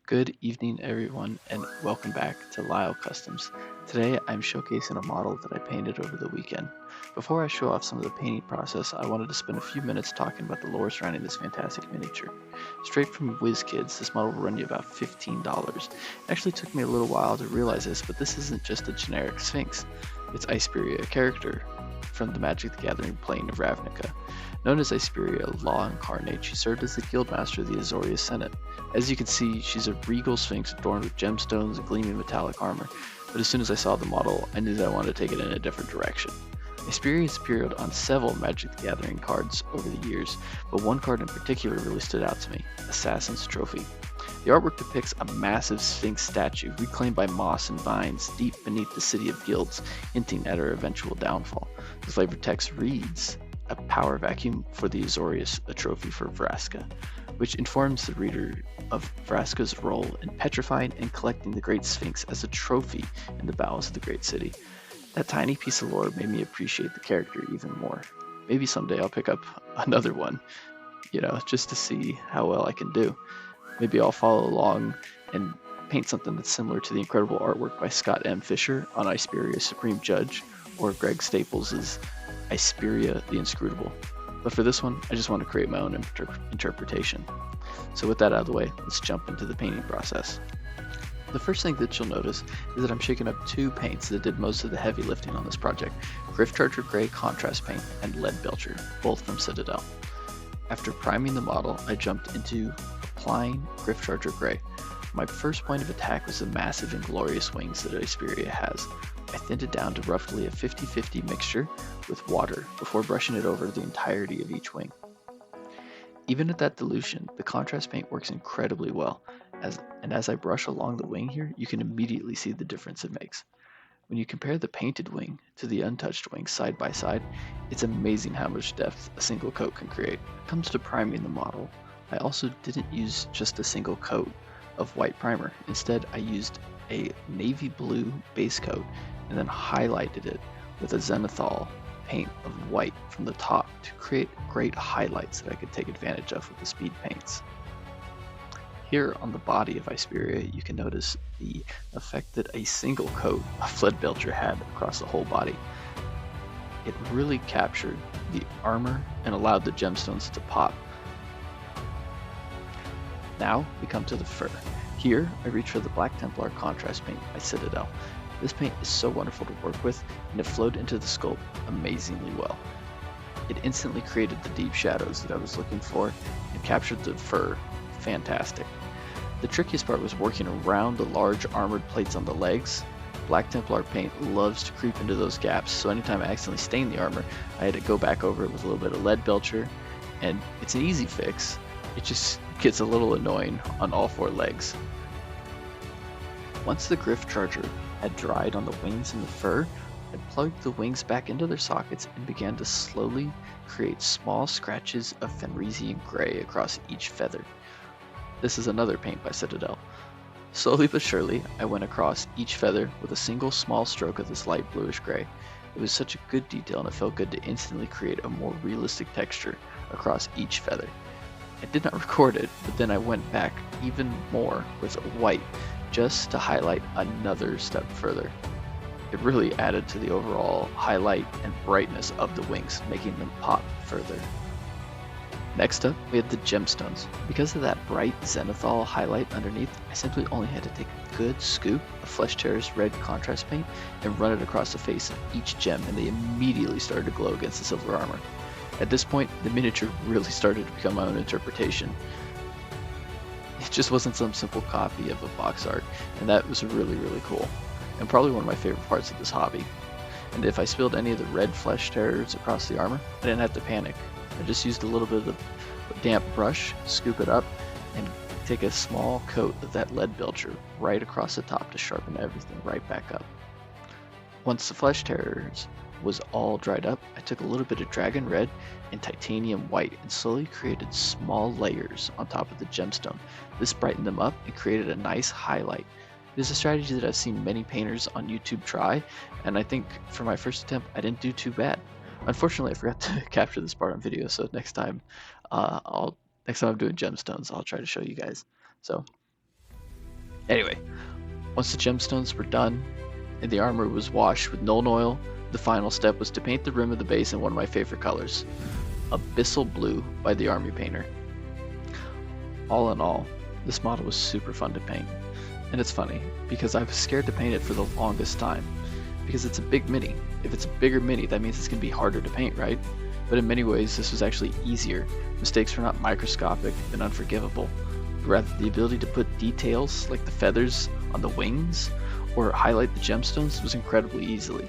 Good evening, everyone, and welcome back to Lyle Customs. Today, I'm showcasing a model that I painted over the weekend. Before I show off some of the painting process, I wanted to spend a few minutes talking about the lore surrounding this fantastic miniature. Straight from Wizkids, this model will run you about $15. It actually took me a little while to realize this, but this isn't just a generic Sphinx. It's Isperia, a character from the Magic the Gathering plane of Ravnica. Known as Isperia, Law Incarnate, she served as the Guildmaster of the Azorius Senate. As you can see, she's a regal sphinx adorned with gemstones and gleaming metallic armor, but as soon as I saw the model, I knew that I wanted to take it in a different direction. Isperia appeared on several Magic the Gathering cards over the years, but one card in particular really stood out to me, Assassin's Trophy. The artwork depicts a massive sphinx statue reclaimed by moss and vines deep beneath the city of guilds, hinting at her eventual downfall. The flavored text reads, "A power vacuum for the Azorius, a trophy for Vraska," which informs the reader of Vraska's role in petrifying and collecting the Great Sphinx as a trophy in the bowels of the Great City. That tiny piece of lore made me appreciate the character even more. Maybe someday I'll pick up another one, just to see how well I can do. Maybe I'll follow along and paint something that's similar to the incredible artwork by Scott M. Fisher on Isperia's Supreme Judge, or Greg Staples' Isperia the Inscrutable. But for this one, I just want to create my own interpretation. So with that out of the way, let's jump into the painting process. The first thing that you'll notice is that I'm shaking up two paints that did most of the heavy lifting on this project, Gryph-Charger Grey Contrast Paint and Lead Belcher, both from Citadel. After priming the model, I jumped into applying Gryph-Charger Grey. My first point of attack was the massive and glorious wings that Isperia has. I thinned it down to roughly a 50-50 mixture with water before brushing it over the entirety of each wing. Even at that dilution, the contrast paint works incredibly well, as I brush along the wing here, you can immediately see the difference it makes. When you compare the painted wing to the untouched wing side by side, it's amazing how much depth a single coat can create. When it comes to priming the model, I also didn't use just a single coat of white primer. Instead, I used a navy blue base coat and then highlighted it with a zenithal paint of white from the top to create great highlights that I could take advantage of with the speed paints. Here on the body of Isperia, you can notice the effect that a single coat of Lead Belcher had across the whole body. It really captured the armor and allowed the gemstones to pop. Now we come to the fur. Here, I reach for the Black Templar Contrast Paint by Citadel. This paint is so wonderful to work with, and it flowed into the sculpt amazingly well. It instantly created the deep shadows that I was looking for and captured the fur fantastic. The trickiest part was working around the large armored plates on the legs. Black Templar paint loves to creep into those gaps, so anytime I accidentally stained the armor, I had to go back over it with a little bit of Lead Belcher, and it's an easy fix. It just gets a little annoying on all four legs. Once the Gryph-Charger had dried on the wings and the fur, I plugged the wings back into their sockets and began to slowly create small scratches of Fenrisian gray across each feather. This is another paint by Citadel. Slowly but surely, I went across each feather with a single small stroke of this light bluish gray. It was such a good detail, and it felt good to instantly create a more realistic texture across each feather. I did not record it, but then I went back even more with white just to highlight another step further. It really added to the overall highlight and brightness of the wings, making them pop further. Next up, we have the gemstones. Because of that bright zenithal highlight underneath, I simply only had to take a good scoop of Flesh Tear's red contrast paint and run it across the face of each gem, and they immediately started to glow against the silver armor. At this point, the miniature really started to become my own interpretation. It just wasn't some simple copy of a box art, and that was really, really cool, and probably one of my favorite parts of this hobby. And if I spilled any of the red Flesh Tears across the armor, I didn't have to panic. I just used a little bit of the damp brush, scoop it up, and take a small coat of that Lead Belcher right across the top to sharpen everything right back up. Once the Flesh Tears was all dried up, I took a little bit of Dragon Red and Titanium White and slowly created small layers on top of the gemstone. This brightened them up and created a nice highlight. It is a strategy that I've seen many painters on YouTube try, and I think for my first attempt I didn't do too bad. Unfortunately, I forgot to capture this part on video, so next time I'm doing gemstones, I'll try to show you guys. So Anyway, once the gemstones were done and the armor was washed with Nuln Oil, the final step was to paint the rim of the base in one of my favorite colors, Abyssal Blue by the Army Painter. All in all, this model was super fun to paint. And it's funny, because I was scared to paint it for the longest time, because it's a big mini. If it's a bigger mini, that means it's going to be harder to paint, right? But in many ways, this was actually easier. Mistakes were not microscopic and unforgivable, but rather the ability to put details like the feathers on the wings or highlight the gemstones was incredibly easily.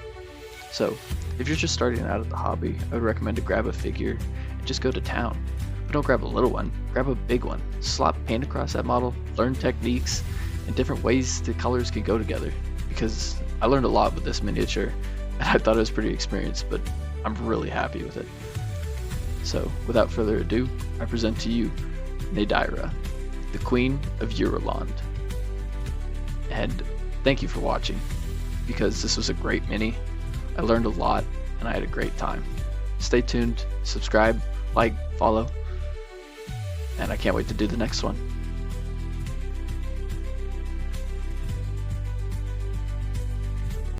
So, if you're just starting out at the hobby, I would recommend to grab a figure and just go to town. But don't grab a little one, grab a big one. Slap paint across that model, learn techniques, and different ways the colors could go together. Because I learned a lot with this miniature, and I thought it was pretty experienced, but I'm really happy with it. So, without further ado, I present to you Nadira, the Queen of Eurolon. And thank you for watching, because this was a great mini. I learned a lot, and I had a great time. Stay tuned, subscribe, like, follow, and I can't wait to do the next one.